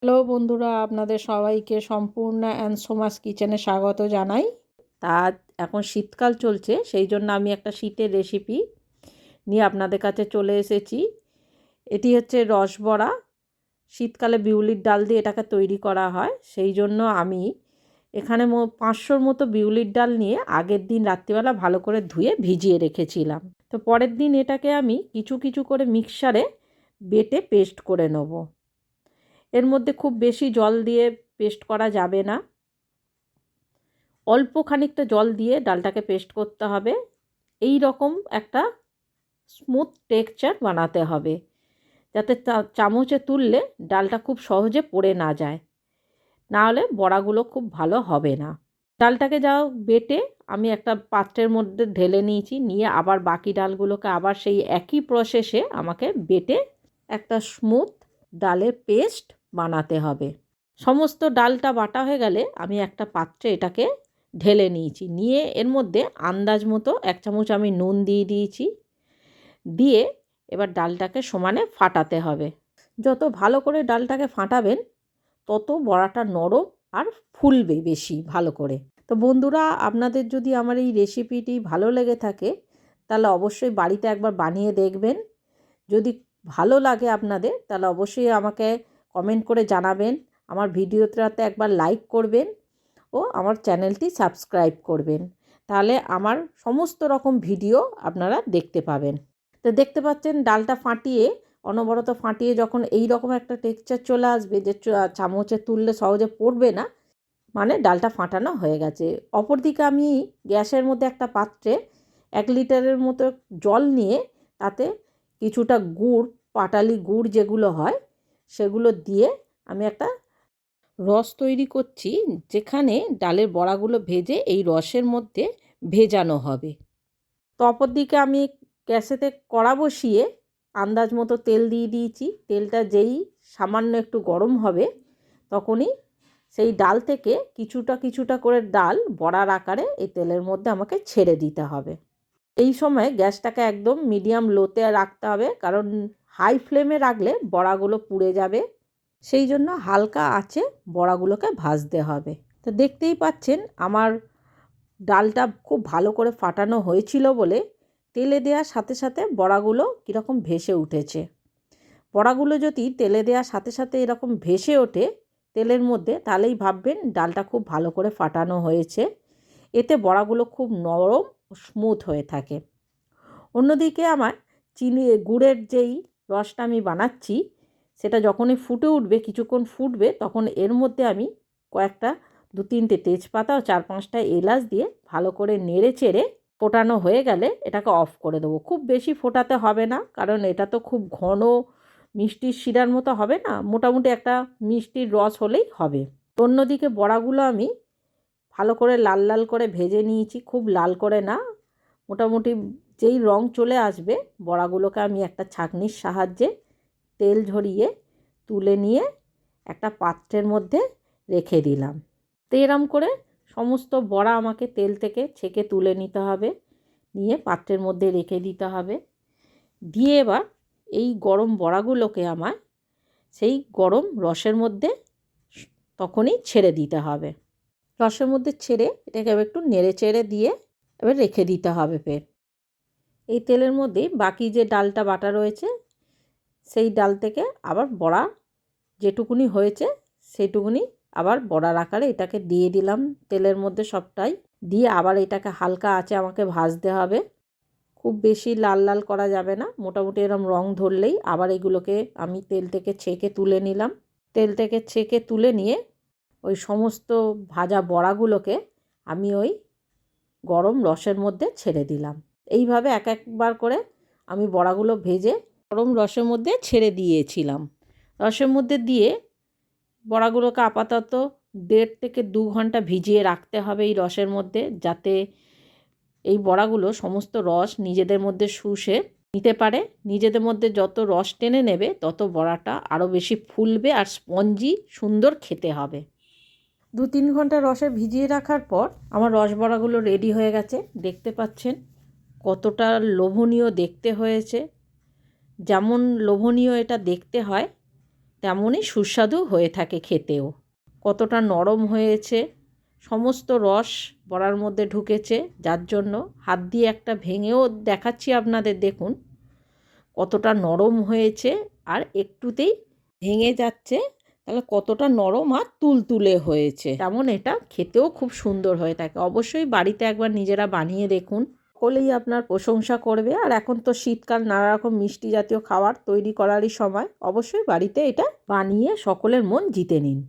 Hello বন্ধুরা, আপনাদের সবাইকে সম্পূর্ণ অ্যান্ড সোমাস কিচেনে স্বাগত জানাই। তা এখন শীতকাল চলছে, সেই জন্য আমি একটা শীতের রেসিপি নিয়ে আপনাদের কাছে চলে এসেছি। এটি হচ্ছে রসবড়া। শীতকালে বিউলির ডাল দিয়ে এটাকে তৈরি করা হয়। সেই জন্য আমি এখানে 500-র মতো বিউলির ডাল নিয়ে আগের দিন রাত্রিবেলা ভালো করে ধুয়ে ভিজিয়ে রেখেছিলাম। তো পরের দিন এটাকে আমি কিছু কিছু করে মিক্সারে বেটে পেস্ট করে নেব। এর মধ্যে খুব বেশি জল দিয়ে পেস্ট করা যাবে না, অল্প খানিকটা জল দিয়ে ডালটাকে পেস্ট করতে হবে। এই রকম একটা স্মুথ টেক্সচার বানাতে হবে, যাতে চামচে তুললে ডালটা খুব সহজে পড়ে না যায়, না হলে বড়াগুলো খুব ভালো হবে না। ডালটাকে যাও বেটে আমি একটা পাত্রের মধ্যে ঢেলে নিয়েছি, নিয়ে আবার বাকি ডালগুলোকে আবার সেই একই প্রসেসে আমাকে বেটে একটা স্মুথ ডালের পেস্ট বানাতে হবে। সমস্ত ডালটা বাটা হয়ে গেলে আমি একটা পাত্রে এটাকে ঢেলে নিয়েছি, নিয়ে এর মধ্যে আন্দাজ মতো 1 চামচ আমি নুন দিয়ে দিয়েছি। দিয়ে এবার ডালটাকে সমানে ফাটাতে হবে। যত ভালো করে ডালটাকে ফাটাবেন তত বড়াটা নরম আর ফুলবে বেশি ভালো করে। তো বন্ধুরা, আপনাদের যদি আমার এই রেসিপিটি ভালো লেগে থাকে তাহলে অবশ্যই বাড়িতে একবার বানিয়ে দেখবেন। যদি ভালো লাগে আপনাদের তাহলে অবশ্যই আমাকে কমেন্ট করে জানাবেন, আমার ভিডিওটাতে একবার লাইক করবেন ও আমার চ্যানেলটি সাবস্ক্রাইব করবেন। তাহলে আমার সমস্ত রকম ভিডিও আপনারা দেখতে পাবেন। তো দেখতে পাচ্ছেন ডালটা ফাটিয়ে, অনবরত ফাটিয়ে যখন এই রকম একটা টেক্সচার চলে আসবে যে চামচে তুললে সহজে পড়বে না, মানে ডালটা ফাটানো হয়ে গেছে। অপরদিকে আমি গ্যাসের মধ্যে একটা পাত্রে 1 লিটারের মতো জল নিয়ে তাতে কিছুটা গুড়, পাটালি গুড় যেগুলো হয় সেগুলো দিয়ে আমি একটা রস তৈরি করছি, যেখানে ডালের বড়াগুলো ভেজে এই রসের মধ্যে ভেজানো হবে। তো অপরদিকে আমি গ্যাসেতে কড়া বসিয়ে আন্দাজ মতো তেল দিয়ে দিয়েছি। তেলটা যেই সামান্য একটু গরম হবে তখনই সেই ডাল থেকে কিছুটা কিছুটা করে ডাল বড়ার আকারে এই তেলের মধ্যে আমাকে ছেড়ে দিতে হবে। এই সময় গ্যাসটাকে একদম মিডিয়াম লোতে রাখতে হবে, কারণ হাই ফ্লেমে রাখলে বড়াগুলো পুড়ে যাবে। সেই জন্য হালকা আঁচে বড়াগুলোকে ভাজতে হবে। তো দেখতেই পাচ্ছেন আমার ডালটা খুব ভালো করে ফাটানো হয়েছিল বলে তেলে দেওয়ার সাথে সাথে বড়াগুলো কীরকম ভেসে উঠেছে। বড়াগুলো যদি তেলে দেওয়ার সাথে সাথে এরকম ভেসে ওঠে তেলের মধ্যে, তাহলেই ভাববেন ডালটা খুব ভালো করে ফাটানো হয়েছে। এতে বড়াগুলো খুব নরম ও স্মুথ হয়ে থাকে। অন্যদিকে আমার গুড়ের যেই রসটা আমি বানাচ্ছি সেটা যখনই ফুটে উঠবে, কিছুক্ষণ ফুটবে, তখন এর মধ্যে আমি কয়েকটা 2-3টে তেজপাতা ও 4-5টা এলাচ দিয়ে ভালো করে নেড়ে চেড়ে ফোটানো হয়ে গেলে এটাকে অফ করে দেবো। খুব বেশি ফোটাতে হবে না, কারণ এটা তো খুব ঘন মিষ্টির শিরার মতো হবে না, মোটামুটি একটা মিষ্টির রস হলেই হবে। অন্যদিকে বড়াগুলো আমি ভালো করে লাল লাল করে ভেজে নিয়েছি, খুব লাল করে না, মোটামুটি যেই রং চলে আসবে বড়াগুলোকে আমি একটা ছাঁকনির সাহায্যে তেল ঝরিয়ে তুলে নিয়ে একটা পাত্রের মধ্যে রেখে দিলাম। তো এরম করে সমস্ত বড়া আমাকে তেল থেকে ছেঁকে তুলে নিতে হবে, নিয়ে পাত্রের মধ্যে রেখে দিতে হবে। দিয়ে এবার এই গরম বড়াগুলোকে আমার সেই গরম রসের মধ্যে তখনই ছেড়ে দিতে হবে। রসের মধ্যে ছেড়ে এটাকে এবার একটু নেড়ে চেড়ে দিয়ে এবার রেখে দিতে হবে ফের। এই তেলের মধ্যে বাকি যে ডালটা বাটা রয়েছে সেই ডাল থেকে আবার বড়া যেটুকুনি হয়েছে সেইটুকুনি আবার বড়ার আকারে এটাকে দিয়ে দিলাম তেলের মধ্যে সবটাই দিয়ে আবার এটাকে হালকা আঁচে আমাকে ভাজতে হবে। খুব বেশি লাল লাল করা যাবে না, মোটামুটি এরকম রং ধরলেই আবার এগুলোকে আমি তেল থেকে ছেঁকে তুলে নিলাম। তেল থেকে ছেঁকে তুলে নিয়ে ওই সমস্ত ভাজা বড়াগুলোকে আমি ওই গরম রসের মধ্যে ছেড়ে দিলাম। এইভাবে এক একবার করে আমি বড়াগুলো ভেজে গরম রসের মধ্যে ছেড়ে দিয়েছিলাম। রসের মধ্যে দিয়ে বড়াগুলোকে আপাতত 1.5 থেকে 2 ঘন্টা ভিজিয়ে রাখতে হবে এই রসের মধ্যে, যাতে এই বড়াগুলো সমস্ত রস নিজেদের মধ্যে শুষে নিতে পারে। নিজেদের মধ্যে যত রস টেনে নেবে তত বড়াটা আরও বেশি ফুলবে আর স্পঞ্জি সুন্দর খেতে হবে। 2-3 ঘন্টা রসে ভিজিয়ে রাখার পর আমার রস বড়াগুলো রেডি হয়ে গেছে। দেখতে পাচ্ছেন কতটা লোভনীয় দেখতে হয়েছে। যেমন লোভনীয় এটা দেখতে হয় তেমনই সুস্বাদু হয়ে থাকে খেতেও। কতটা নরম হয়েছে, সমস্ত রস বড়ার মধ্যে ঢুকেছে, যার জন্য হাত দিয়ে একটা ভেঙেও দেখাচ্ছি আপনাদের, দেখুন কতটা নরম হয়েছে আর একটুতেই ভেঙে যাচ্ছে। তাহলে কতটা নরম আর তুলতুলে হয়েছে। তেমন এটা খেতেও খুব সুন্দর হয়ে থাকে। অবশ্যই বাড়িতে একবার নিজেরা বানিয়ে দেখুন, সকলেই আপনার প্রশংসা করবে। আর এখন তো শীতকাল, নানা রকম মিষ্টি জাতীয় খাবার তৈরি করারই সময়। অবশ্যই বাড়িতে এটা বানিয়ে সকলের মন জিতে নিন।